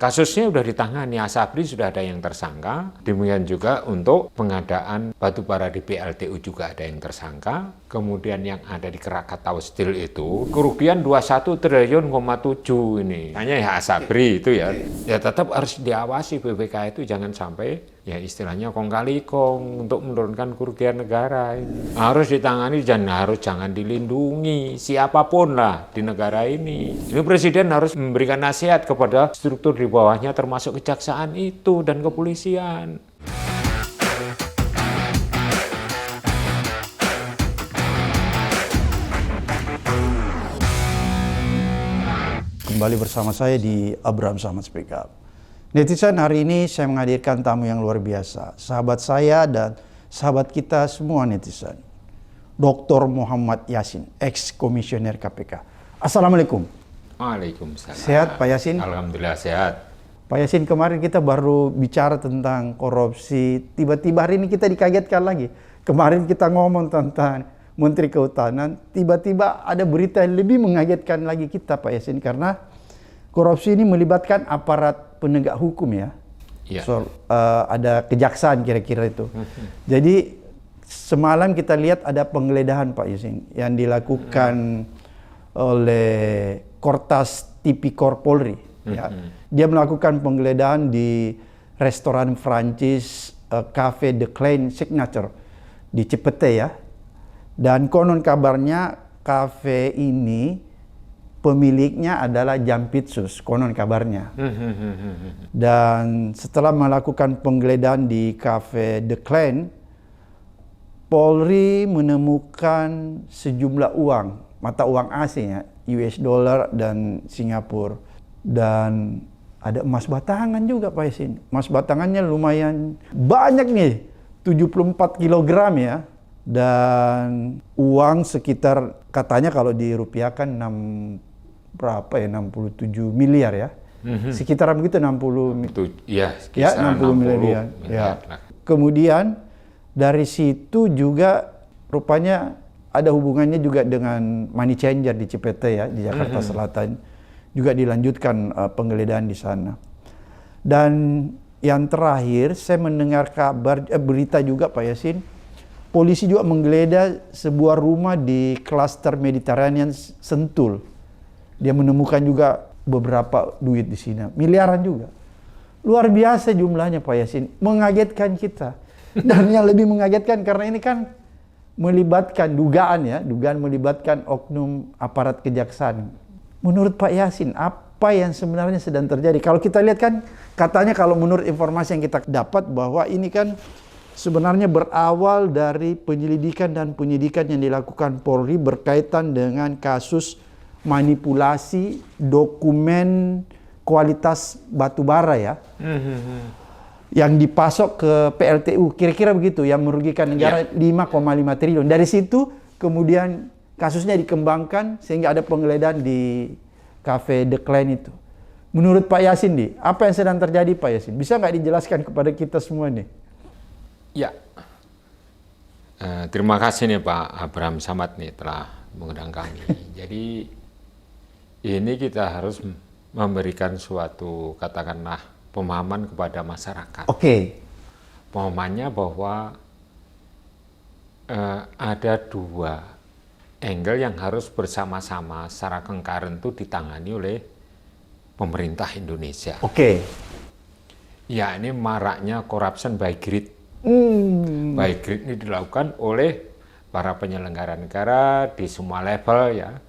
Kasusnya sudah ditangani, Asabri sudah ada yang tersangka. Demikian juga untuk pengadaan batubara di PLTU juga ada yang tersangka. Kemudian yang ada di Krakatau Steel itu kerugian 21 triliun,7 ini. Hanya ya Asabri itu ya. Ya tetap harus diawasi BPK itu, jangan sampai ya istilahnya kong kali kong untuk menurunkan kerugian negara. Harus ditangani dan jangan dilindungi siapapun lah di negara ini. Ini Presiden harus memberikan nasihat kepada struktur di bawahnya termasuk kejaksaan itu dan kepolisian. Kembali bersama saya di Abraham Samad Speak Up. Netizen, hari ini saya menghadirkan tamu yang luar biasa. Sahabat saya dan sahabat kita semua netizen. Dr. Muhammad Yasin, ex-komisioner KPK. Assalamualaikum. Waalaikumsalam. Sehat Pak Yasin? Alhamdulillah sehat. Pak Yasin, kemarin kita baru bicara tentang korupsi. Tiba-tiba hari ini kita dikagetkan lagi. Kemarin kita ngomong tentang Menteri Kehutanan, tiba-tiba ada berita yang lebih mengagetkan lagi kita Pak Yasin, karena korupsi ini melibatkan aparat penegak hukum ya. Ya. Ada kejaksaan kira-kira itu. Jadi semalam kita lihat ada penggeledahan Pak Yasin yang dilakukan oleh Kortas Tipikor Polri. Ya. Dia melakukan penggeledahan di restoran Prancis Cafe de Klein Signature di Cipete ya. Dan konon kabarnya kafe ini pemiliknya adalah Jampitsus, konon kabarnya. Dan setelah melakukan penggeledahan di Cafe de Klein, Polri menemukan sejumlah uang, mata uang asing ya, US dollar dan Singapura. Dan ada emas batangan juga Pak Yasin. Emas batangannya lumayan banyak nih, 74 kilogram ya. Dan uang sekitar, katanya kalau dirupiahkan 67 miliar ya. Sekitaran begitu 60 ya, ya 60 miliar. Ya. Kemudian dari situ juga rupanya ada hubungannya juga dengan money changer di Cipete ya, di Jakarta Selatan. Juga dilanjutkan penggeledahan di sana. Dan yang terakhir saya mendengar kabar berita juga Pak Yasin, polisi juga menggeledah sebuah rumah di klaster Mediterranean Sentul. Dia menemukan juga beberapa duit di sini, miliaran juga. Luar biasa jumlahnya Pak Yasin, mengagetkan kita. Dan yang lebih mengagetkan karena ini kan melibatkan dugaan melibatkan oknum aparat kejaksaan. Menurut Pak Yasin, apa yang sebenarnya sedang terjadi? Kalau kita lihat kan, katanya kalau menurut informasi yang kita dapat bahwa ini kan sebenarnya berawal dari penyelidikan dan penyidikan yang dilakukan Polri berkaitan dengan kasus manipulasi dokumen kualitas batubara ya, yang dipasok ke PLTU, kira-kira begitu, yang merugikan negara 5,5 triliun. Dari situ kemudian kasusnya dikembangkan sehingga ada penggeledahan di Cafe de Klein itu. Menurut Pak Yasin apa yang sedang terjadi Pak Yasin? Bisa nggak dijelaskan kepada kita semua nih? Ya, terima kasih nih Pak Abraham Samad nih telah mengundang kami. Jadi ini kita harus memberikan suatu katakanlah pemahaman kepada masyarakat. Oke. Pemahamannya bahwa ada dua angle yang harus bersama-sama secara concurrent itu ditangani oleh pemerintah Indonesia. Oke. Ya, ini maraknya corruption by greed. By greed ini dilakukan oleh para penyelenggara negara di semua level ya,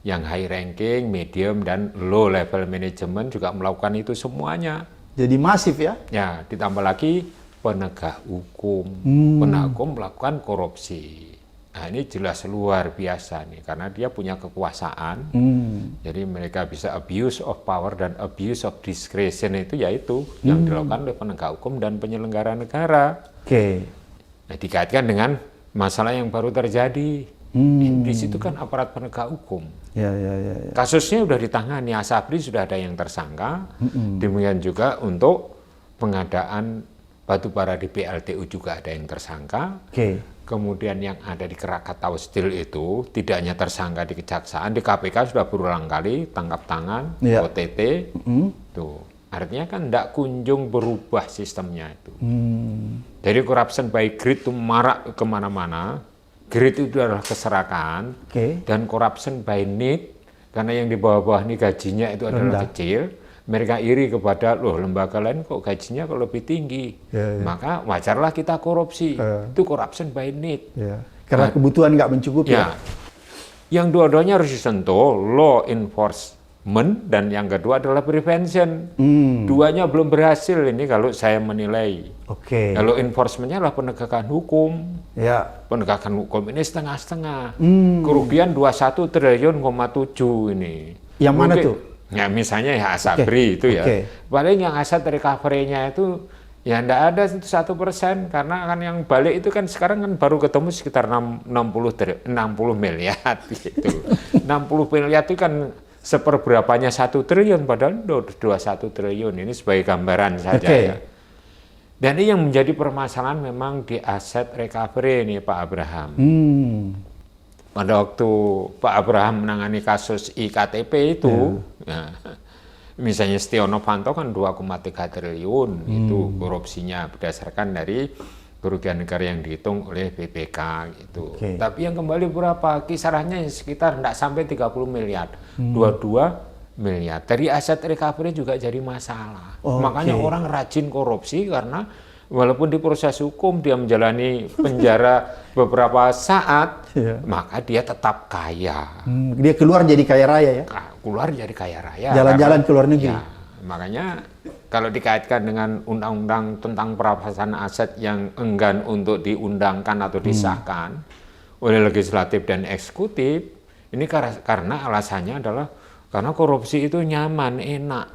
yang high ranking, medium, dan low level management juga melakukan itu semuanya. Jadi masif ya? Ya, ditambah lagi penegak hukum. Penegak hukum melakukan korupsi. Nah, ini jelas luar biasa nih, karena dia punya kekuasaan. Jadi mereka bisa abuse of power dan abuse of discretion itu yaitu yang dilakukan oleh penegak hukum dan penyelenggara negara. Oke. Nah, dikaitkan dengan masalah yang baru terjadi. Di situ kan aparat penegak hukum. Ya. Kasusnya sudah ditangani, Asabri sudah ada yang tersangka. Demikian juga untuk pengadaan batubara di PLTU juga ada yang tersangka. Oke. Kemudian yang ada di Krakatau Steel itu tidak hanya tersangka di kejaksaan, di KPK sudah berulang kali tangkap tangan, OTT, tuh. Artinya kan tidak kunjung berubah sistemnya itu. Jadi corruption by greed itu marak kemana-mana. Greed itu adalah keserakahan. Dan corruption by need, karena yang di bawah-bawah ini gajinya itu adalah kecil. Mereka iri kepada, loh lembaga lain kok gajinya kok lebih tinggi. Maka wajarlah kita korupsi. Itu corruption by need. Karena kebutuhan nggak mencukupi. Yang dua-duanya harus disentuh, law enforcement, dan yang kedua adalah prevention. Duanya belum berhasil ini kalau saya menilai. Kalau enforcementnya adalah penegakan hukum. Penegakan hukum ini setengah-setengah. Kerugian 21,7 triliun ini. Yang mana tuh? Ya misalnya ya Asabri itu ya. Paling yang aset recovery-nya itu ya enggak ada 1%, karena kan yang balik itu kan sekarang kan baru ketemu sekitar 60 miliar gitu. 60 miliar itu kan seperberapanya 1 triliun, padahal 21 triliun ini sebagai gambaran saja ya. Dan ini yang menjadi permasalahan memang di aset recovery ini Pak Abraham. Pada waktu Pak Abraham menangani kasus IKTP itu, misalnya Setia Novanto kan 2,3 triliun itu korupsinya berdasarkan dari kerugian negara yang dihitung oleh BPK gitu. Tapi yang kembali berapa? Kisarannya sekitar tidak sampai 30 miliar, 22 miliar. Dari aset recovery juga jadi masalah. Makanya orang rajin korupsi karena walaupun di proses hukum dia menjalani penjara beberapa saat, maka dia tetap kaya. Dia keluar jadi kaya raya ya? Keluar jadi kaya raya. Jalan-jalan ke luar negeri. Ya, makanya kalau dikaitkan dengan undang-undang tentang perampasan aset yang enggan untuk diundangkan atau disahkan oleh legislatif dan eksekutif, ini karena alasannya adalah karena korupsi itu nyaman, enak.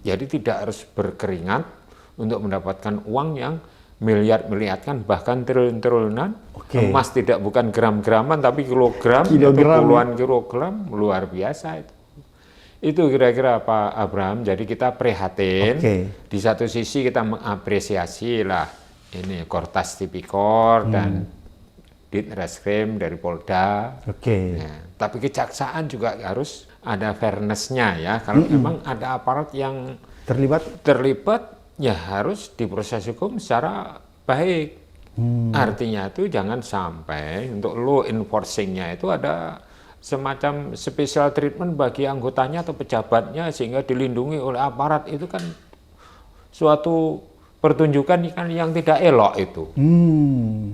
Jadi tidak harus berkeringat untuk mendapatkan uang yang miliar-miliarkan, bahkan triliun-triliunan. Emas tidak bukan gram-graman tapi kilogram, puluhan kilogram, luar biasa itu. Itu kira-kira Pak Abraham. Jadi kita prihatin. Di satu sisi kita mengapresiasi lah ini Kortas Tipikor dan Ditreskrim dari Polda. Ya, tapi kejaksaan juga harus ada fairness-nya ya. Kalau memang ada aparat yang terlibat ya harus diproses hukum secara baik. Artinya itu jangan sampai untuk law enforcing-nya itu ada semacam special treatment bagi anggotanya atau pejabatnya sehingga dilindungi oleh aparat. Itu kan suatu pertunjukan yang tidak elok itu.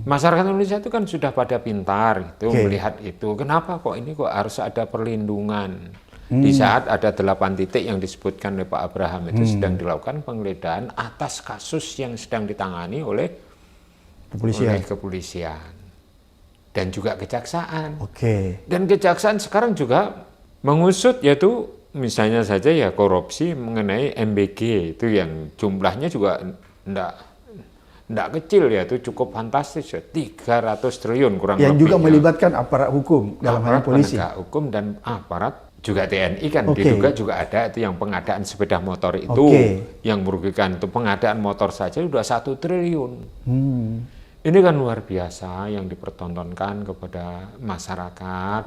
Masyarakat Indonesia itu kan sudah pada pintar gitu melihat itu. Kenapa kok ini kok harus ada perlindungan? Di saat ada 8 titik yang disebutkan oleh Pak Abraham itu sedang dilakukan penggeledahan atas kasus yang sedang ditangani oleh kepolisian dan juga kejaksaan. Dan kejaksaan sekarang juga mengusut yaitu misalnya saja ya korupsi mengenai MBG itu yang jumlahnya juga enggak kecil ya, itu cukup fantastis ya, 300 triliun kurang lebih. Yang juga melibatkan aparat hukum dalam hal polisi. Penegak hukum dan aparat juga TNI kan diduga juga ada itu yang pengadaan sepeda motor itu yang merugikan, itu pengadaan motor saja sudah 1 triliun. Ini kan luar biasa yang dipertontonkan kepada masyarakat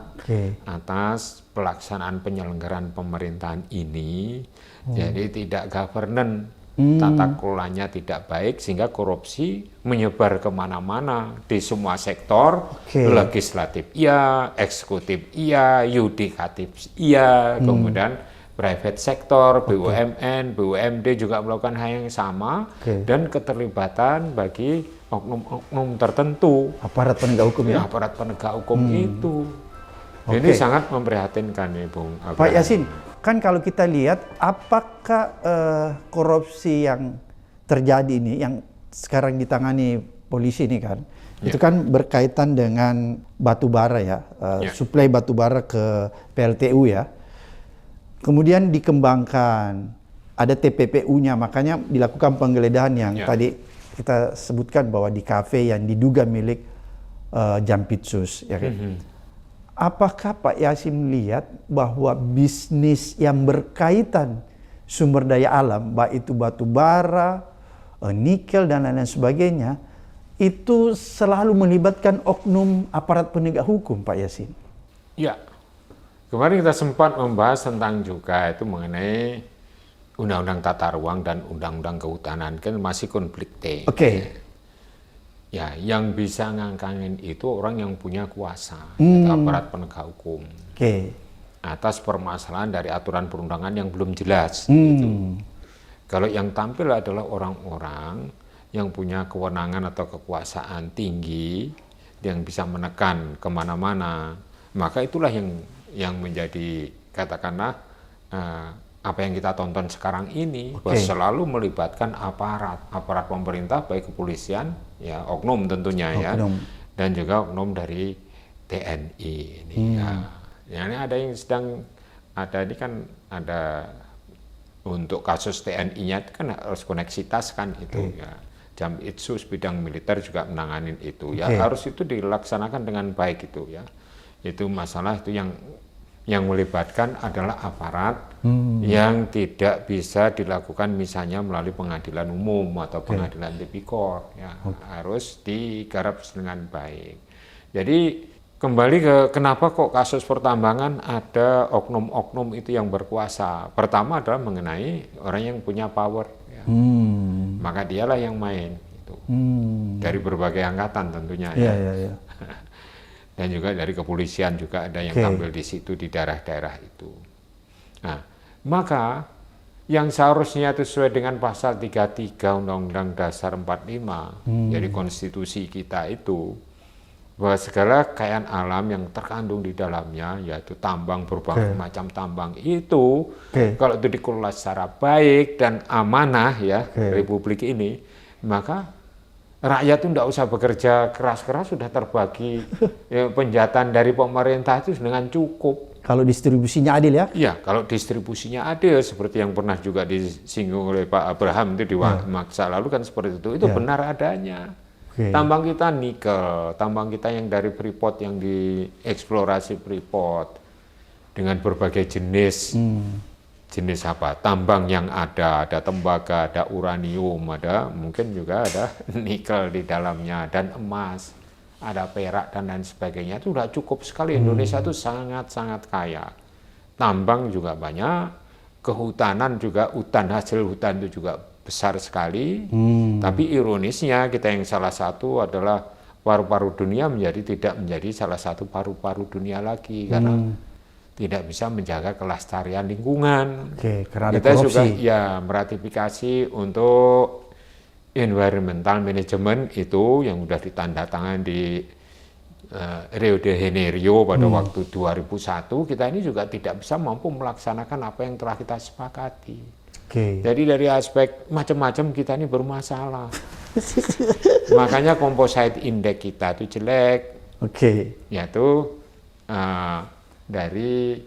atas pelaksanaan penyelenggaraan pemerintahan ini. Jadi tidak governance, tata kelolanya tidak baik sehingga korupsi menyebar kemana-mana di semua sektor, legislatif iya, eksekutif iya, yudikatif iya, kemudian private sektor, BUMN, BUMD juga melakukan hal yang sama, dan keterlibatan bagi oknum-oknum tertentu. Aparat penegak hukum ya? Aparat penegak hukum itu. Ini sangat memprihatinkan nih Bung Abraham. Pak Yasin, kan kalau kita lihat apakah korupsi yang terjadi ini, yang sekarang ditangani polisi ini kan, itu kan berkaitan dengan batu bara ya, suplai batu bara ke PLTU ya. Kemudian dikembangkan, ada TPPU-nya, makanya dilakukan penggeledahan yang tadi kita sebutkan bahwa di kafe yang diduga milik Jampitsus. Ya kan? Apakah Pak Yasin melihat bahwa bisnis yang berkaitan sumber daya alam, baik itu batu bara, nikel dan lain-lain sebagainya, itu selalu melibatkan oknum aparat penegak hukum, Pak Yasin? Ya, kemarin kita sempat membahas tentang juga itu mengenai Undang-undang Tata Ruang dan Undang-undang Kehutanan kan masih konflikting. Oke. Ya, yang bisa ngangkangin itu orang yang punya kuasa, yaitu aparat penegak hukum. Oke. Atas permasalahan dari aturan perundangan yang belum jelas. Gitu. Kalau yang tampil adalah orang-orang yang punya kewenangan atau kekuasaan tinggi, yang bisa menekan kemana-mana, maka itulah yang menjadi katakanlah apa yang kita tonton sekarang ini, selalu melibatkan aparat pemerintah, baik kepolisian, ya oknum tentunya ya, dan juga oknum dari TNI ini. Ya, ini ada yang sedang ada ini kan ada untuk kasus TNI-nya kan harus koneksitas kan itu ya. Jamitsus bidang militer juga menanganin itu ya, harus itu dilaksanakan dengan baik itu ya. Itu masalah itu yang melibatkan adalah aparat yang tidak bisa dilakukan misalnya melalui pengadilan umum atau pengadilan tipikor ya, harus digarap dengan baik. Jadi kembali ke kenapa kok kasus pertambangan ada oknum-oknum itu yang berkuasa. Pertama adalah mengenai orang yang punya power ya. Maka dialah yang main itu. Dari berbagai angkatan tentunya ya. Dan juga dari kepolisian juga ada yang tampil di situ di daerah-daerah itu. Nah, maka yang seharusnya itu sesuai dengan pasal 33 Undang-Undang Dasar 45 dari konstitusi kita itu, bahwa segala kekayaan alam yang terkandung di dalamnya, yaitu tambang, berbagai macam tambang itu, kalau itu dikelola secara baik dan amanah ya Republik ini, maka rakyat itu tidak usah bekerja keras-keras, sudah terbagi ya, penjahatan dari pemerintah itu dengan cukup. Kalau distribusinya adil ya? Iya, kalau distribusinya adil, seperti yang pernah juga disinggung oleh Pak Abraham itu di masa lalu kan seperti itu benar adanya. Tambang kita nikel, tambang kita yang dari Freeport, yang dieksplorasi Freeport, dengan berbagai jenis. Jenis apa? Tambang yang ada tembaga, ada uranium, ada mungkin juga ada nikel di dalamnya, dan emas, ada perak dan lain sebagainya. Itu sudah cukup sekali. Indonesia itu sangat-sangat kaya. Tambang juga banyak, kehutanan juga, hasil hutan itu juga besar sekali. Tapi ironisnya kita yang salah satu adalah paru-paru dunia tidak menjadi salah satu paru-paru dunia lagi karena tidak bisa menjaga kelestarian lingkungan. Karena ada kita korupsi. juga ya meratifikasi untuk environmental management itu yang sudah ditandatangani di Rio de Janeiro pada waktu 2001. Kita ini juga tidak bisa mampu melaksanakan apa yang telah kita sepakati. Jadi dari aspek macam-macam kita ini bermasalah. Makanya composite index kita itu jelek. Yaitu dari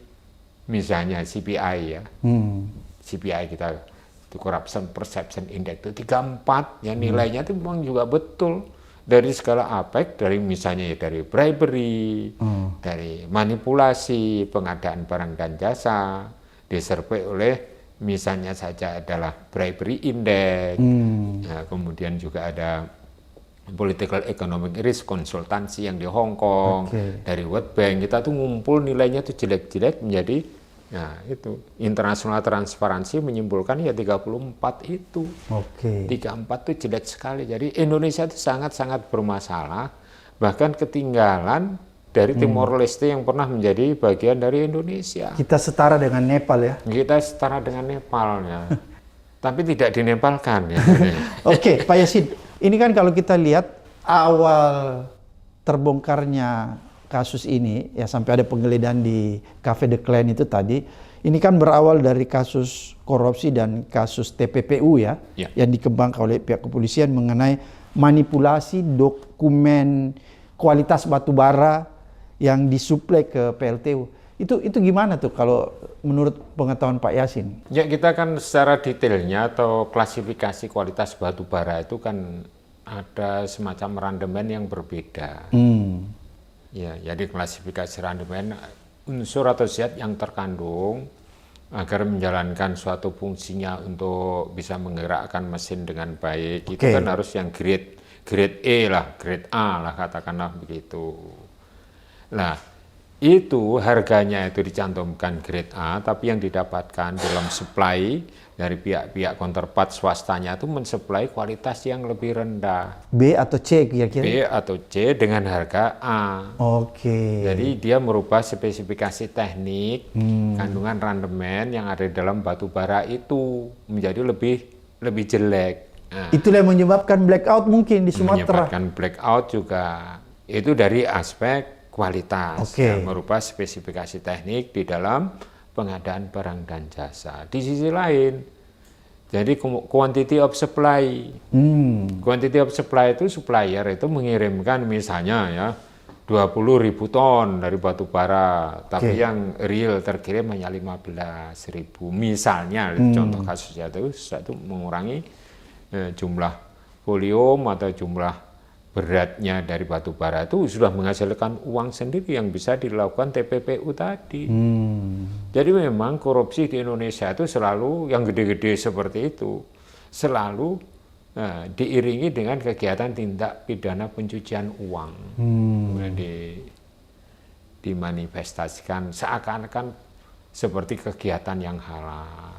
misalnya CPI ya, CPI kita itu Corruption Perception Index itu 34, ya nilainya itu memang juga betul dari segala aspek, dari misalnya ya dari bribery, dari manipulasi pengadaan barang dan jasa, disurvei oleh misalnya saja adalah bribery index, ya, kemudian juga ada political economic risk konsultansi yang di Hong Kong, dari World Bank, kita tuh ngumpul nilainya tuh jelek-jelek menjadi, nah itu internasional transparansi menyimpulkan ya 34 itu, 34 tuh jelek sekali. Jadi Indonesia itu sangat-sangat bermasalah, bahkan ketinggalan dari Timor Leste yang pernah menjadi bagian dari Indonesia. Kita setara dengan Nepal ya? Kita setara dengan Nepal ya, tapi tidak dinepalkan ya. Pak Yasin. Ini kan kalau kita lihat awal terbongkarnya kasus ini, ya sampai ada penggeledahan di Cafe de Clan itu tadi, ini kan berawal dari kasus korupsi dan kasus TPPU ya, yang dikembangkan oleh pihak kepolisian mengenai manipulasi dokumen kualitas batu bara yang disuplai ke PLTU. Itu gimana tuh kalau menurut pengetahuan Pak Yasin? Ya kita kan secara detailnya atau klasifikasi kualitas batu bara itu kan ada semacam randemen yang berbeda. Ya, jadi klasifikasi randemen unsur atau zat yang terkandung agar menjalankan suatu fungsinya untuk bisa menggerakkan mesin dengan baik itu kan harus yang grade E lah, grade A lah katakanlah begitu. Nah, itu harganya itu dicantumkan grade A, tapi yang didapatkan dalam supply dari pihak-pihak counterpart swastanya itu mensuplai kualitas yang lebih rendah. B atau C kira-kira? B atau C dengan harga A. Oke. Jadi dia merubah spesifikasi teknik kandungan randemen yang ada di dalam batu bara itu menjadi lebih jelek. Nah, Itulah yang menyebabkan blackout mungkin di Sumatera. menyebabkan blackout juga. Itu dari aspek kualitas, yang merubah spesifikasi teknik di dalam pengadaan barang dan jasa. Di sisi lain, jadi quantity of supply. Quantity of supply itu supplier itu mengirimkan misalnya ya 20.000 ton dari batu bara, tapi yang real terkirim hanya 15.000. Misalnya, contoh kasusnya itu mengurangi jumlah volume atau jumlah beratnya dari batu bara itu sudah menghasilkan uang sendiri yang bisa dilakukan TPPU tadi. Jadi memang korupsi di Indonesia itu selalu yang gede-gede seperti itu selalu diiringi dengan kegiatan tindak pidana pencucian uang. Kemudian dimanifestasikan seakan-akan seperti kegiatan yang halal.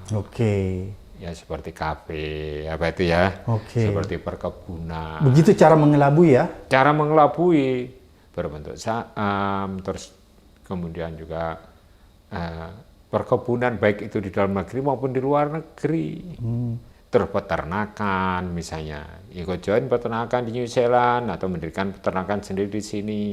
Ya seperti kafe, apa itu ya, seperti perkebunan. Begitu cara mengelabui ya? Cara mengelabui berbentuk saham, terus kemudian juga perkebunan baik itu di dalam negeri maupun di luar negeri. Terus peternakan misalnya, ikut join peternakan di New Zealand atau mendirikan peternakan sendiri di sini,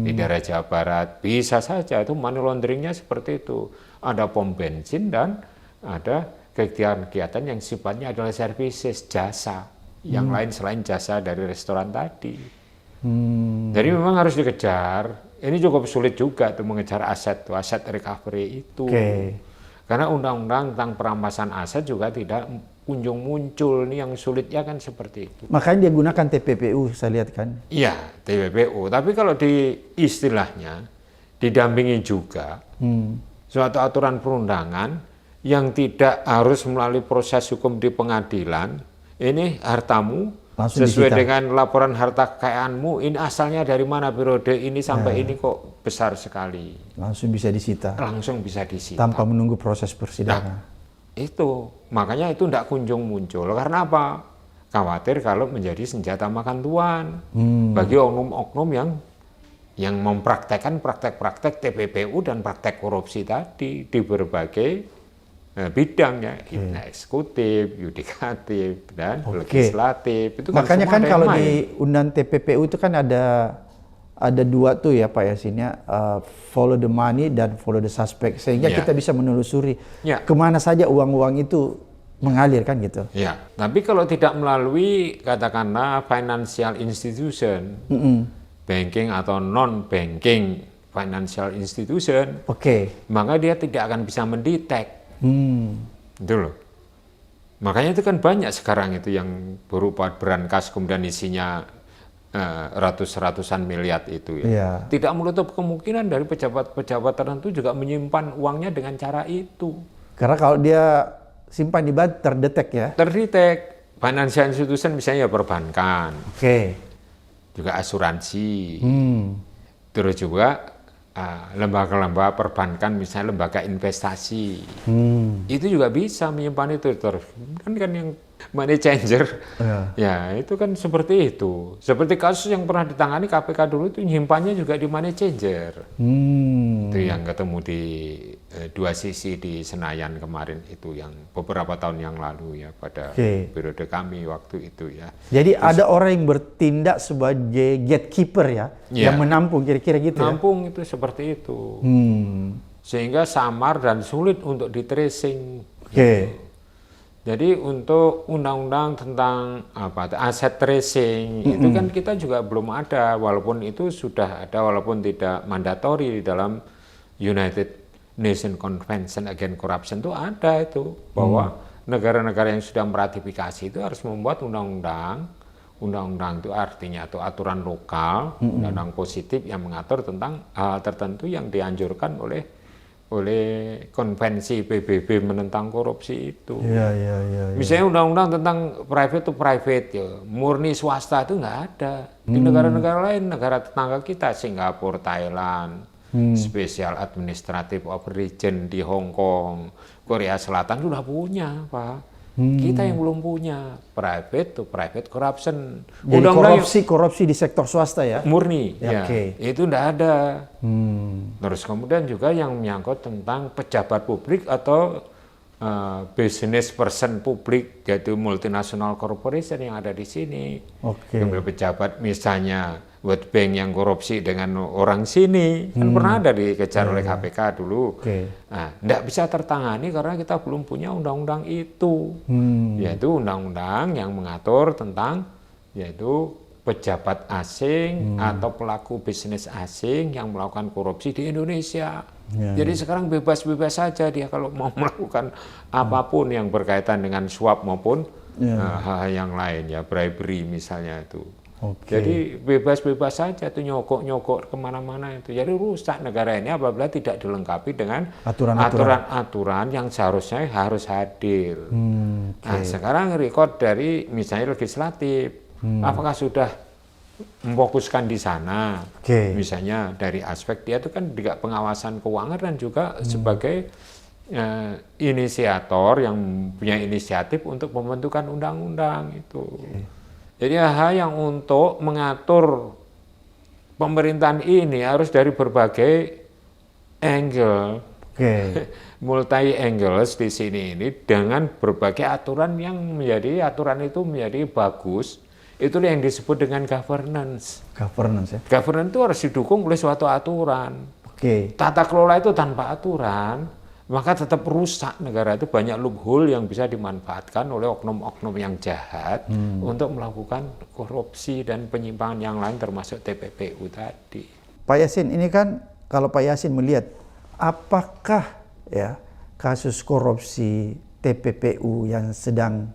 di daerah Jawa Barat. Bisa saja itu money launderingnya seperti itu. Ada pom bensin dan ada kegiatan-kegiatan yang sifatnya adalah services, jasa, yang lain selain jasa dari restoran tadi. Jadi memang harus dikejar. Ini cukup sulit juga tuh mengejar aset recovery itu. Karena undang-undang tentang perampasan aset juga tidak kunjung muncul. Ini yang sulitnya kan seperti itu. Makanya dia gunakan TPPU, saya lihat kan? Iya, TPPU. Tapi kalau di istilahnya didampingi juga suatu aturan perundangan yang tidak harus melalui proses hukum di pengadilan. Ini hartamu langsung sesuai disita. Dengan laporan harta kekayaanmu, ini asalnya dari mana periode ini sampai ini kok besar sekali. Langsung bisa disita. Langsung bisa disita. Tanpa menunggu proses persidangan. Nah, itu makanya itu tidak kunjung muncul. Karena apa? Khawatir kalau menjadi senjata makan tuan bagi oknum-oknum yang mempraktekkan praktek-praktek TPPU dan praktek korupsi tadi di berbagai bidangnya, eksekutif, yudikatif, dan legislatif. Itu kan makanya kan kalau di undang TPPU itu kan ada dua tuh ya Pak Yasin ya, follow the money dan follow the suspect, sehingga kita bisa menelusuri kemana saja uang-uang itu mengalir kan gitu. Ya, tapi kalau tidak melalui katakanlah financial institution, banking atau non-banking financial institution, maka dia tidak akan bisa mendetek. Itu loh. Makanya itu kan banyak sekarang itu yang berupa brankas kemudian isinya ratusan miliar itu ya. Tidak menutup kemungkinan dari pejabat-pejabat tertentu juga menyimpan uangnya dengan cara itu. Karena kalau dia simpan di bank terdetek ya. Terdetek. Financial institution misalnya perbankan. Juga asuransi. Terus juga lembaga-lembaga perbankan, misalnya lembaga investasi, itu juga bisa menyimpan itu terus. Kan yang money changer, ya itu kan seperti itu. Seperti kasus yang pernah ditangani KPK dulu itu nyimpannya juga di money changer. Itu yang ketemu di dua sisi di Senayan kemarin itu yang beberapa tahun yang lalu ya pada periode kami waktu itu ya. Jadi terus, ada orang yang bertindak sebagai gatekeeper ya, yang menampung kira-kira gitu. Menampung itu seperti itu. Sehingga samar dan sulit untuk di-tracing. Jadi untuk undang-undang tentang aset tracing itu kan kita juga belum ada, walaupun itu sudah ada walaupun tidak mandatori di dalam United Nations Convention Against Corruption itu ada itu bahwa negara-negara yang sudah meratifikasi itu harus membuat undang-undang itu artinya atau aturan lokal, undang-undang positif yang mengatur tentang hal tertentu yang dianjurkan oleh konvensi PBB menentang korupsi itu. Misalnya undang-undang tentang private to private ya, murni swasta itu nggak ada. Di negara-negara lain, negara tetangga kita, Singapura, Thailand, Special Administrative Region di Hong Kong, Korea Selatan sudah punya, Pak. Kita yang belum punya, private to private corruption. Jadi korupsi di sektor swasta ya? Murni, ya. Itu tidak ada. Terus kemudian juga yang menyangkut tentang pejabat publik atau business person publik, yaitu multinational corporation yang ada di sini. Kemudian pejabat misalnya World Bank yang korupsi dengan orang sini, kan pernah ada dikejar oleh KPK dulu. Nah, tidak bisa tertangani karena kita belum punya undang-undang itu, yaitu undang-undang yang mengatur tentang yaitu pejabat asing atau pelaku bisnis asing yang melakukan korupsi di Indonesia. Jadi sekarang bebas-bebas saja dia kalau mau melakukan apapun yang berkaitan dengan suap maupun hal yang lain, ya bribery misalnya itu. Jadi bebas-bebas saja tuh nyokok-nyokok kemana-mana itu. Jadi rusak negara ini apabila tidak dilengkapi dengan aturan-aturan yang seharusnya harus hadir. Nah, sekarang record dari misalnya legislatif, apakah sudah memfokuskan di sana? Misalnya dari aspek dia itu kan juga pengawasan keuangan dan juga sebagai inisiator yang punya inisiatif untuk pembentukan undang-undang itu. Jadi hal yang untuk mengatur pemerintahan ini harus dari berbagai angle, multi angles di sini ini dengan berbagai aturan yang menjadi aturan itu menjadi bagus. Itulah yang disebut dengan governance. Governance ya. Governance itu harus didukung oleh suatu aturan. Tata kelola itu tanpa aturan, maka tetap rusak negara itu, banyak loophole yang bisa dimanfaatkan oleh oknum-oknum yang jahat untuk melakukan korupsi dan penyimpangan yang lain termasuk TPPU tadi. Pak Yasin, ini kan kalau Pak Yasin melihat apakah ya kasus korupsi TPPU yang sedang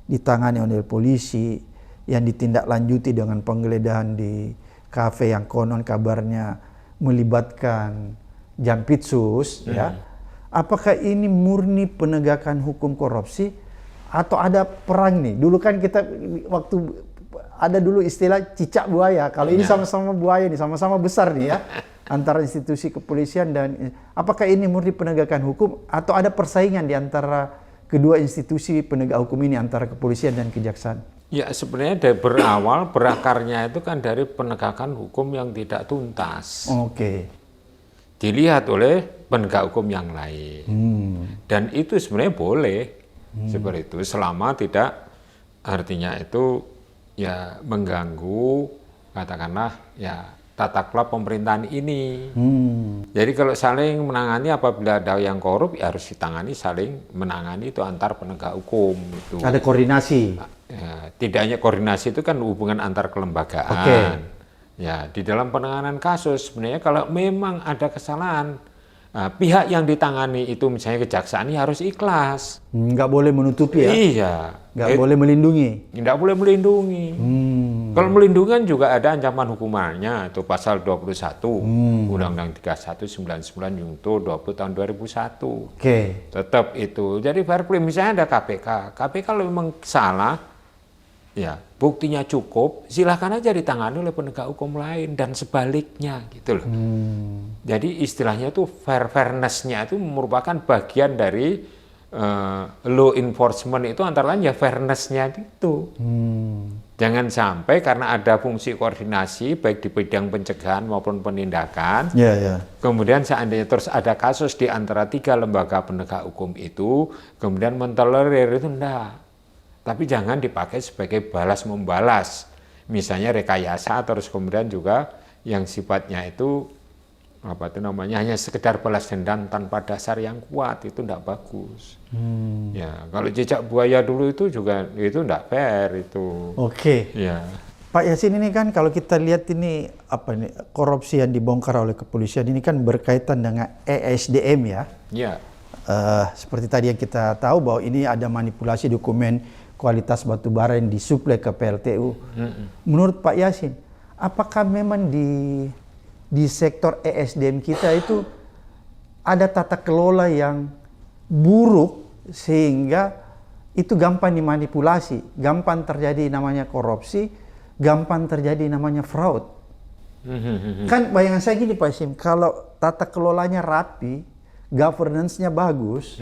ditangani oleh polisi yang ditindaklanjuti dengan penggeledahan di kafe yang konon kabarnya melibatkan Jampitsus ya. Apakah ini murni penegakan hukum korupsi atau ada perang nih? Dulu kan kita waktu ada dulu istilah cicak buaya. Kalau ini sama-sama buaya nih, sama-sama besar nih ya. Antara institusi kepolisian dan apakah ini murni penegakan hukum atau ada persaingan di antara kedua institusi penegak hukum ini, antara kepolisian dan kejaksaan? Ya, sebenarnya dari berawal berakarnya itu kan dari penegakan hukum yang tidak tuntas. Dilihat oleh penegak hukum yang lain. Dan itu sebenarnya boleh seperti itu selama tidak artinya itu ya mengganggu katakanlah ya tata kelola pemerintahan ini. Jadi kalau saling menangani apabila ada yang korup ya harus ditangani, saling menangani itu antar penegak hukum itu. Ada koordinasi. Ya, tidak hanya koordinasi itu kan hubungan antar kelembagaan. Ya, di dalam penanganan kasus sebenarnya kalau memang ada kesalahan, pihak yang ditangani itu misalnya kejaksaan ini harus ikhlas. Nggak boleh menutupi ya? Iya. Nggak boleh melindungi? Nggak boleh melindungi. Kalau melindungi kan juga ada ancaman hukumannya, itu pasal 21, Undang-Undang 3199 Junto 20 tahun 2001. Tetap itu. Jadi fair play, misalnya ada KPK. KPK kalau memang salah, ya buktinya cukup, silahkan aja ditangani oleh penegak hukum lain dan sebaliknya gitu loh. Jadi istilahnya itu fairness-nya itu merupakan bagian dari law enforcement itu, antara lain ya fairness-nya itu. Jangan sampai karena ada fungsi koordinasi baik di bidang pencegahan maupun penindakan, kemudian seandainya terus ada kasus di antara 3 lembaga penegak hukum itu, kemudian mentolerir itu enggak. Tapi jangan dipakai sebagai balas-membalas. Misalnya rekayasa, terus kemudian juga yang sifatnya itu hanya sekedar balas dendam tanpa dasar yang kuat, itu tidak bagus. Ya, kalau cicak buaya dulu itu juga itu tidak fair itu. Ya. Pak Yasin, ini kan kalau kita lihat ini korupsi yang dibongkar oleh kepolisian ini kan berkaitan dengan ESDM ya. Seperti tadi yang kita tahu bahwa ini ada manipulasi dokumen kualitas batu bara yang disuplai ke PLTU. Menurut Pak Yasin, apakah memang di sektor ESDM kita itu ada tata kelola yang buruk sehingga itu gampang dimanipulasi, gampang terjadi namanya korupsi, gampang terjadi namanya fraud? Kan bayangan saya gini Pak Sim, kalau tata kelolanya rapi, governance-nya bagus,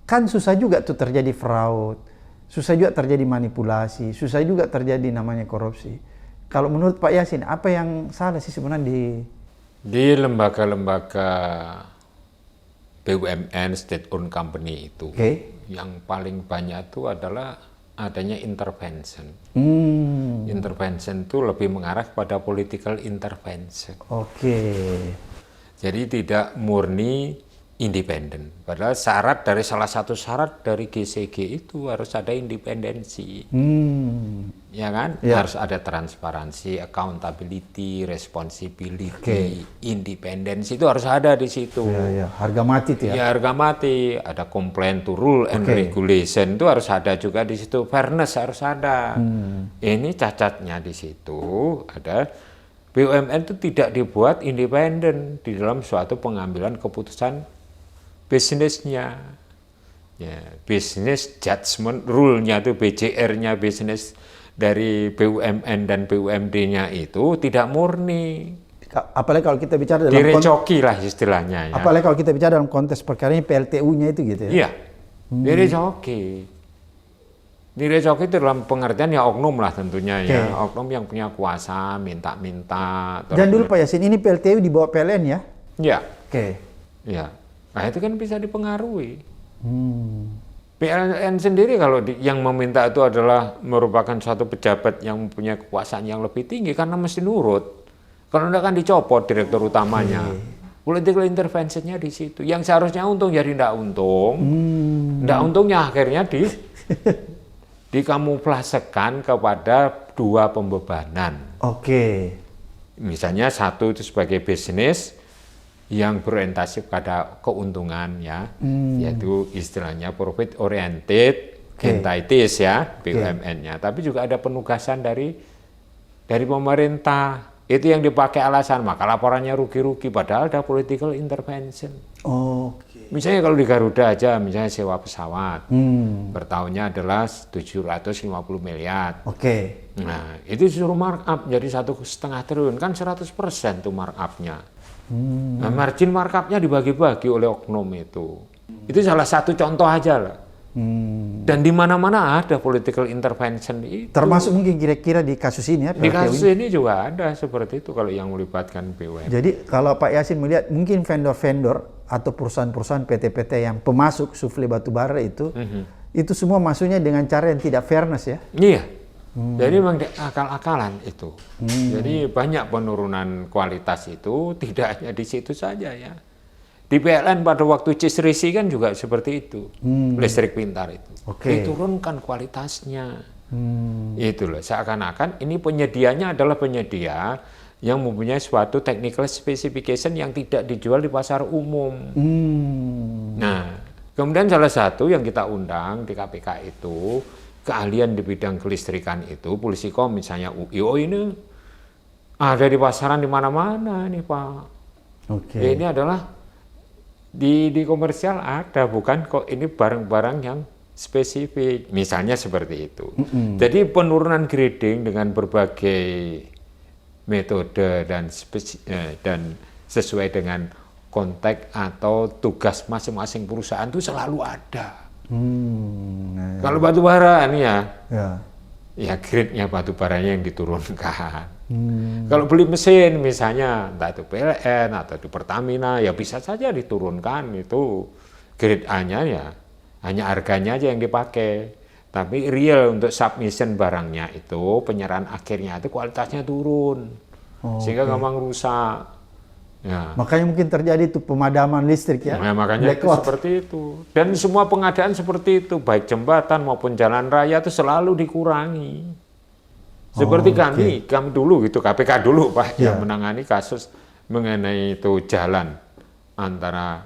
kan susah juga tuh terjadi fraud, susah juga terjadi manipulasi, susah juga terjadi namanya korupsi. Kalau menurut Pak Yasin, apa yang salah sih sebenarnya di lembaga-lembaga BUMN, state-owned company itu? Yang paling banyak itu adalah adanya intervention. Intervention itu lebih mengarah pada political intervention. Jadi tidak murni independen. Padahal salah satu syarat dari GCG itu harus ada independensi. Ya kan? Harus ada transparansi, accountability, responsibility, independensi itu harus ada di situ. Harga mati tuh ya. Ya, harga mati, ada compliant to rule and regulation itu harus ada juga di situ. Fairness harus ada. Ini cacatnya di situ ada BUMN itu tidak dibuat independen di dalam suatu pengambilan keputusan bisnisnya. Ya, business judgment rule-nya itu BJR-nya bisnis dari BUMN dan BUMD-nya itu tidak murni. Apalagi kalau kita bicara dalam direcoki lah istilahnya ya. Apalagi kalau kita bicara dalam konteks perkara ini PLTU-nya itu gitu ya. Iya. Direcoki. Direcoki itu dalam pengertian ya oknum lah tentunya ya. Oknum yang punya kuasa minta-minta. Dan dulu Pak Yasin, ini PLTU di bawah PLN ya? Iya. Iya. Nah itu kan bisa dipengaruhi. PLN sendiri kalau yang meminta itu adalah merupakan suatu pejabat yang mempunyai kekuasaan yang lebih tinggi karena mesti nurut. Kalau enggak kan dicopot direktur utamanya. Political intervention-nya di situ. Yang seharusnya untung jadi enggak untung. Enggak untungnya akhirnya dikamuflasekan kepada dua pembebanan. Misalnya satu itu sebagai bisnis yang berorientasi pada keuntungan ya, yaitu istilahnya profit oriented entities ya, BUMN-nya. Tapi juga ada penugasan dari pemerintah. Itu yang dipakai alasan, maka laporannya rugi-rugi, padahal ada political intervention. Misalnya kalau di Garuda aja, misalnya sewa pesawat, per tahunnya adalah 750 miliar. Nah, itu disuruh markup jadi 1,5 triliun, kan 100% tuh markup-nya. Nah, margin markup-nya dibagi-bagi oleh oknum itu. Itu salah satu contoh aja lah. Dan di mana-mana ada political intervention itu. Termasuk mungkin kira-kira di kasus ini ya. Di kasus ini juga ada seperti itu kalau yang melibatkan BUMN. Jadi kalau Pak Yasin melihat mungkin vendor-vendor atau perusahaan-perusahaan PT-PT yang pemasuk sufle batubara itu semua masuknya dengan cara yang tidak fairness ya. Iya. Jadi memang akal-akalan itu. Jadi banyak penurunan kualitas itu tidak hanya di situ saja ya. Di PLN pada waktu Cisrisi kan juga seperti itu. Listrik pintar itu. Diturunkan kualitasnya. Itu loh. Seakan-akan ini penyedianya adalah penyedia yang mempunyai suatu technical specification yang tidak dijual di pasar umum. Nah, kemudian salah satu yang kita undang di KPK itu keahlian di bidang kelistrikan itu, Polisikom misalnya UIO ini ada di pasaran di mana-mana nih Pak. Ini adalah di komersial ada, bukan kok ini barang-barang yang spesifik, misalnya seperti itu. Jadi penurunan grading dengan berbagai metode dan sesuai dengan konteks atau tugas masing-masing perusahaan itu selalu ada. Kalau batu bara nih ya grade-nya batu baranya yang diturunkan. Kalau beli mesin misalnya entah itu PLN atau di Pertamina ya bisa saja diturunkan itu grade A-nya ya hanya harganya aja yang dipakai. Tapi real untuk submission barangnya itu penyerahan akhirnya itu kualitasnya turun sehingga gampang rusak. Ya. Makanya mungkin terjadi itu pemadaman listrik ya. Nah, makanya itu seperti itu. Dan semua pengadaan seperti itu, baik jembatan maupun jalan raya itu selalu dikurangi. Seperti kami dulu gitu, KPK dulu Pak, yang menangani kasus mengenai itu jalan antara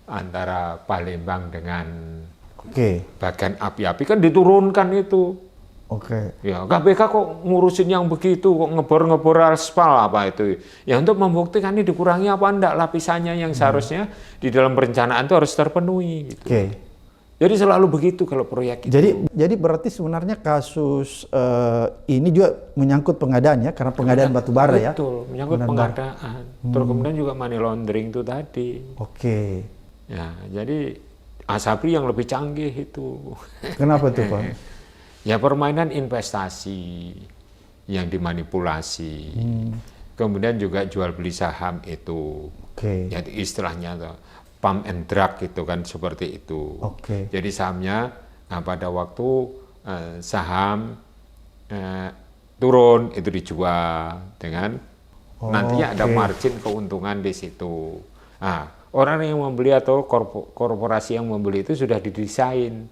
antara Palembang dengan bagian api-api kan diturunkan itu. Ya, KPK kok ngurusin yang begitu, kok ngebor-ngebor aspal apa itu. Ya untuk membuktikan ini dikurangi apa enggak lapisannya yang seharusnya di dalam perencanaan itu harus terpenuhi gitu. Jadi selalu begitu kalau proyek itu. Jadi berarti sebenarnya kasus ini juga menyangkut pengadaan ya, karena pengadaan batu bara ya. Betul, menyangkut pengadaan. Terus kemudian juga money laundering itu tadi. Oke. Ya, jadi Asabri yang lebih canggih itu. Kenapa tuh Pak? Ya permainan investasi yang dimanipulasi. Kemudian juga jual beli saham itu. Oke. Jadi istilahnya tuh pump and drag itu kan seperti itu. Oke. Jadi sahamnya pada waktu saham turun itu dijual dengan nantinya ada margin keuntungan di situ. Nah, orang yang membeli atau korporasi yang membeli itu sudah didesain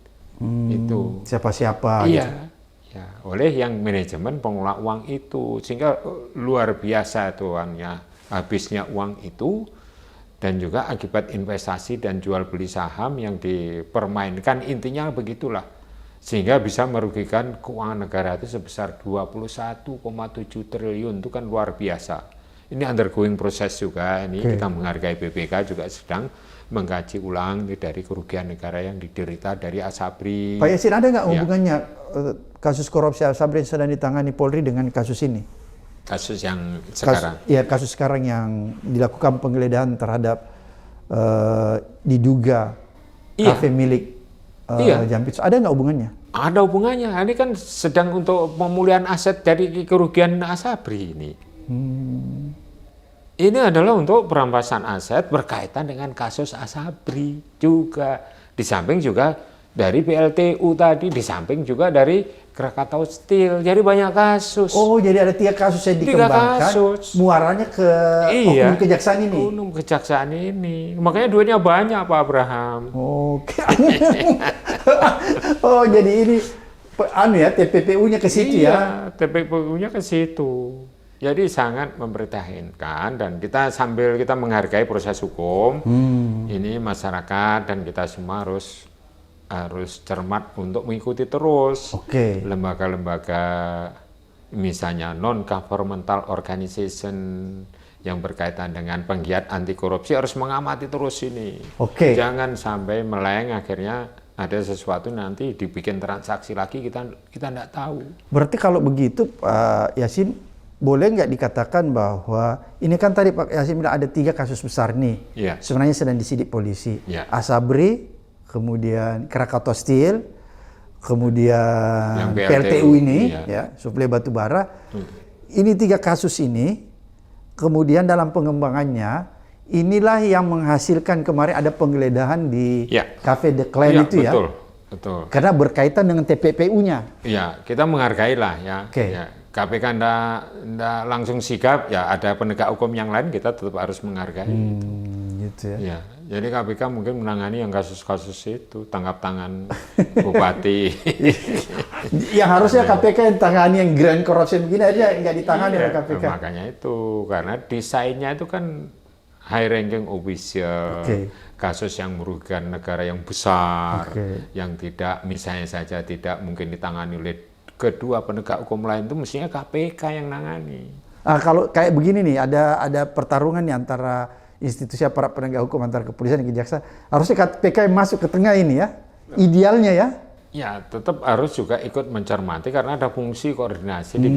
itu. Siapa-siapa? Iya. Ya, oleh yang manajemen pengelola uang itu, sehingga luar biasa tuannya habisnya uang itu. Dan juga akibat investasi dan jual beli saham yang dipermainkan, intinya begitulah. Sehingga bisa merugikan keuangan negara itu sebesar 21,7 triliun, itu kan luar biasa. Ini undergoing proses juga, ini kita menghargai BPK juga sedang mengkaji ulang dari kerugian negara yang diderita dari Asabri. Pak Yasin, ada nggak hubungannya kasus korupsi Asabri yang sedang ditangani Polri dengan kasus ini? Kasus yang sekarang? Kasus sekarang yang dilakukan penggeledahan terhadap diduga kafe milik Jampitsus. Ada nggak hubungannya? Ada hubungannya. Ini kan sedang untuk pemulihan aset dari kerugian Asabri ini. Ini adalah untuk perampasan aset berkaitan dengan kasus Asabri juga. Di samping juga dari PLTU tadi, di samping juga dari Krakatau Steel. Jadi banyak kasus. Oh, jadi ada 3 kasus yang dikembangkan. 3 kasus. Muaranya ke oknum kejaksaan ini. Oknum kejaksaan ini. Makanya duitnya banyak Pak Abraham. Oke. Oh, jadi ini TPPU-nya ke situ ya. TPPU-nya ke situ. Jadi sangat memprihatinkan, dan kita sambil kita menghargai proses hukum, ini masyarakat dan kita semua harus cermat untuk mengikuti terus lembaga-lembaga misalnya non-governmental organization yang berkaitan dengan penggiat anti korupsi harus mengamati terus ini. Jangan sampai meleng, akhirnya ada sesuatu nanti dibikin transaksi lagi kita tidak tahu. Berarti kalau begitu Pak Yasin, boleh nggak dikatakan bahwa ini kan tadi Pak Yasin bilang ada 3 kasus besar nih, sebenarnya sedang disidik polisi. Asabri, kemudian Krakatau Steel, kemudian PLTU ini, suplai batu bara. Ini 3 kasus ini, kemudian dalam pengembangannya, inilah yang menghasilkan kemarin ada penggeledahan di Cafe The Clan itu ya. Betul. Karena berkaitan dengan TPPU-nya. Ya, kita menghargai lah ya. KPK ndak langsung sigap, ya ada penegak hukum yang lain kita tetap harus menghargai. Gitu ya. Jadi KPK mungkin menangani yang kasus-kasus itu, tangkap tangan bupati. Yang harusnya KPK yang tangani yang grand corruption begini aja nggak ditangani oleh KPK. Makanya itu, karena desainnya itu kan high ranking official, kasus yang merugikan negara yang besar, yang tidak misalnya saja tidak mungkin ditangani oleh kedua penegak hukum lain, itu mestinya KPK yang nangani. Kalau kayak begini nih, ada pertarungan nih antara institusi aparat penegak hukum, antara kepolisian dan kejaksaan, harusnya KPK yang masuk ke tengah ini ya, idealnya ya. Ya, tetap harus juga ikut mencermati karena ada fungsi koordinasi di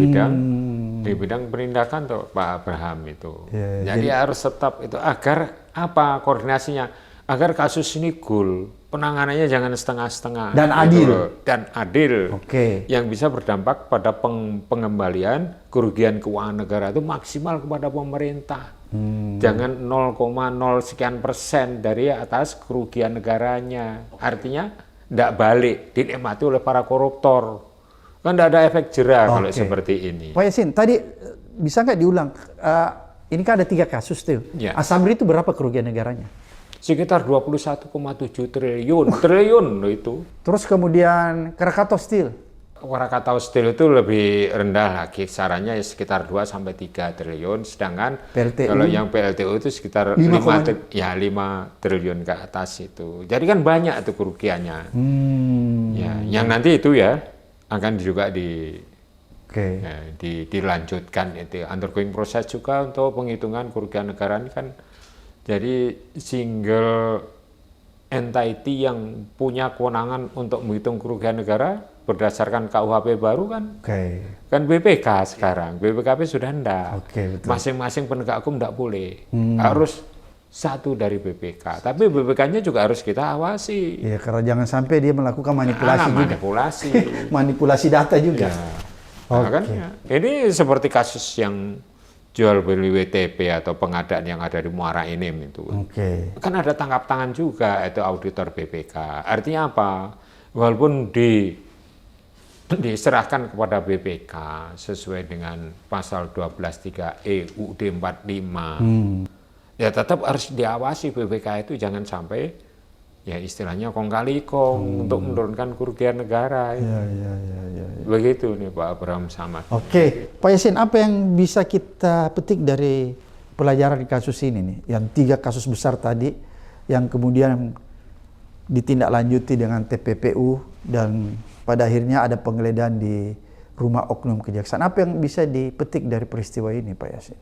bidang penindakan tuh Pak Abraham itu. Jadi harus tetap itu agar apa koordinasinya, agar kasus ini goal, penanganannya jangan setengah-setengah dan adil. Yang bisa berdampak pada pengembalian kerugian keuangan negara itu maksimal kepada pemerintah. Jangan 0,0 sekian % dari atas kerugian negaranya. Artinya tidak balik, dinikmati oleh para koruptor. Kan tidak ada efek jera kalau seperti ini. Pak Yasin, tadi bisa nggak diulang? Ini kan ada 3 kasus tuh. Asabri itu berapa kerugian negaranya? Sekitar 21,7 triliun loh itu. Terus kemudian Krakatau Steel? Krakatau Steel itu lebih rendah lagi, kisarannya sekitar 2-3 triliun, sedangkan PLTU, kalau yang PLTU itu sekitar 5 triliun ke atas itu. Jadi kan banyak itu kerugiannya. Yang nanti itu ya akan juga dilanjutkan itu undergoing proses juga untuk penghitungan kerugian negara ini kan. Jadi single entity yang punya kewenangan untuk menghitung kerugian negara berdasarkan KUHP baru kan? Kan BPK sekarang, BPKP sudah enggak. Masing-masing penegak hukum enggak boleh, harus satu dari BPK. Tapi BPK-nya juga harus kita awasi. Iya, karena jangan sampai dia melakukan manipulasi manipulasi data juga. Ya. Makanya ini seperti kasus yang jual beli WTP atau pengadaan yang ada di Muara Enim itu. Kan ada tangkap tangan juga itu auditor BPK. Artinya apa? Walaupun diserahkan kepada BPK sesuai dengan pasal 12.3E UUD 45. Ya tetap harus diawasi BPK itu, jangan sampai ya istilahnya kong kali kong untuk menurunkan kerugian negara. Begitu nih Pak Abraham Samad. Pak Yasin, apa yang bisa kita petik dari pelajaran di kasus ini nih? Yang 3 kasus besar tadi yang kemudian ditindaklanjuti dengan TPPU dan pada akhirnya ada penggeledahan di rumah oknum kejaksaan. Apa yang bisa dipetik dari peristiwa ini Pak Yasin?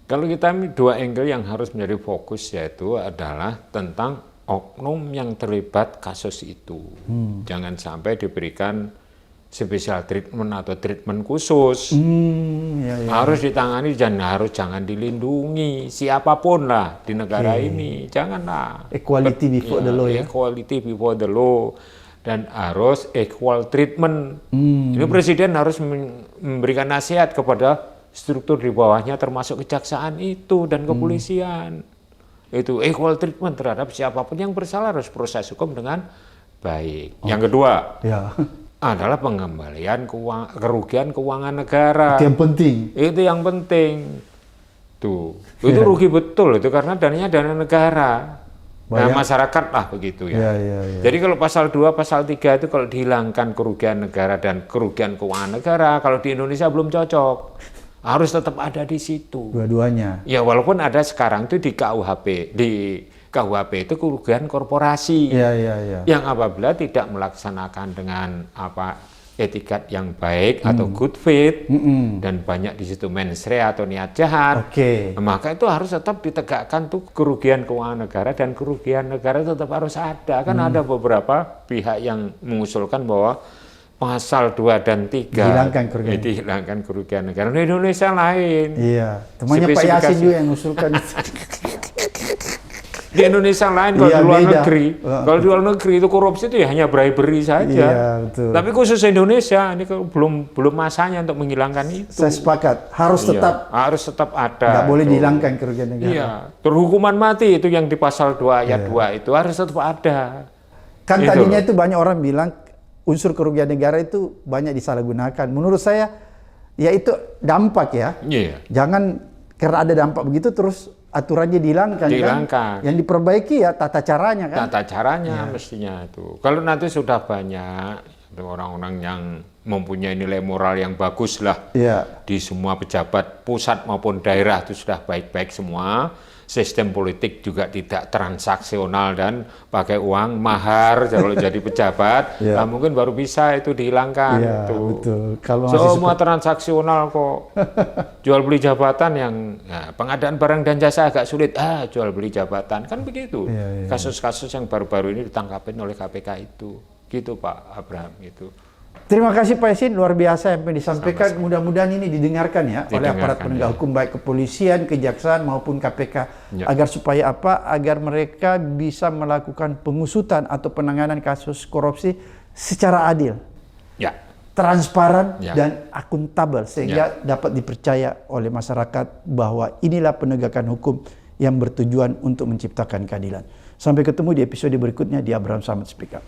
Kalau kita 2 angle yang harus menjadi fokus, yaitu adalah tentang oknum yang terlibat kasus itu. Jangan sampai diberikan special treatment atau treatment khusus. Harus ditangani dan jangan dilindungi siapapun lah di negara ini. Janganlah. Equality before the law ya. Equality before the law. Dan harus equal treatment. Ini Presiden harus memberikan nasihat kepada struktur di bawahnya termasuk kejaksaan itu dan kepolisian. Itu equal treatment terhadap siapapun yang bersalah, harus proses hukum dengan baik. Yang kedua adalah pengembalian kerugian keuangan negara. Itu yang penting. Itu yang penting. Tuh, itu rugi betul itu karena dananya dana negara. Nah, masyarakat lah begitu ya. Jadi kalau pasal 2, pasal 3 itu kalau dihilangkan kerugian negara dan kerugian keuangan negara, kalau di Indonesia belum cocok. Harus tetap ada di situ. Dua-duanya. Ya walaupun ada sekarang itu di KUHP itu kerugian korporasi. Yang apabila tidak melaksanakan dengan etikat yang baik atau good faith dan banyak di situ mensrea atau niat jahat. Maka itu harus tetap ditegakkan tuh kerugian keuangan negara dan kerugian negara tetap harus ada. Kan ada beberapa pihak yang mengusulkan bahwa pasal 2 dan 3 dihilangkan kerugian negara. Di Indonesia lain. Temannya Pak Yasin juga yang mengusulkan. Di Indonesia lain, kalau di luar negeri. Kalau di luar negeri itu korupsi itu ya hanya bribery saja. Tapi khusus Indonesia ini belum masanya untuk menghilangkan itu. Saya sepakat, harus tetap ada. Nggak boleh dihilangkan kerugian negara. Terhukuman mati itu yang di pasal 2 ayat 2 itu harus tetap ada. Kan tadinya itu banyak orang bilang unsur kerugian negara itu banyak disalahgunakan. Menurut saya, ya itu dampak ya. Jangan karena ada dampak begitu terus aturannya dihilangkan. Kan? Yang diperbaiki ya tata caranya kan. Tata caranya mestinya itu. Kalau nanti sudah banyak orang-orang yang mempunyai nilai moral yang bagus lah di semua pejabat pusat maupun daerah itu sudah baik-baik semua. Sistem politik juga tidak transaksional dan pakai uang mahar kalau jadi pejabat, nah mungkin baru bisa itu dihilangkan. Betul. Kalau semua transaksional kok. Jual beli jabatan yang pengadaan barang dan jasa agak sulit, jual beli jabatan kan begitu. Kasus-kasus yang baru-baru ini ditangkapin oleh KPK itu, gitu Pak Abraham itu. Terima kasih Pak Yasin, luar biasa yang disampaikan. Mudah-mudahan ini didengarkan ya oleh aparat penegak hukum, baik kepolisian, kejaksaan maupun KPK, agar supaya agar mereka bisa melakukan pengusutan atau penanganan kasus korupsi secara adil, transparan dan akuntabel, sehingga dapat dipercaya oleh masyarakat bahwa inilah penegakan hukum yang bertujuan untuk menciptakan keadilan. Sampai ketemu di episode berikutnya di Abraham Samad Speak Up.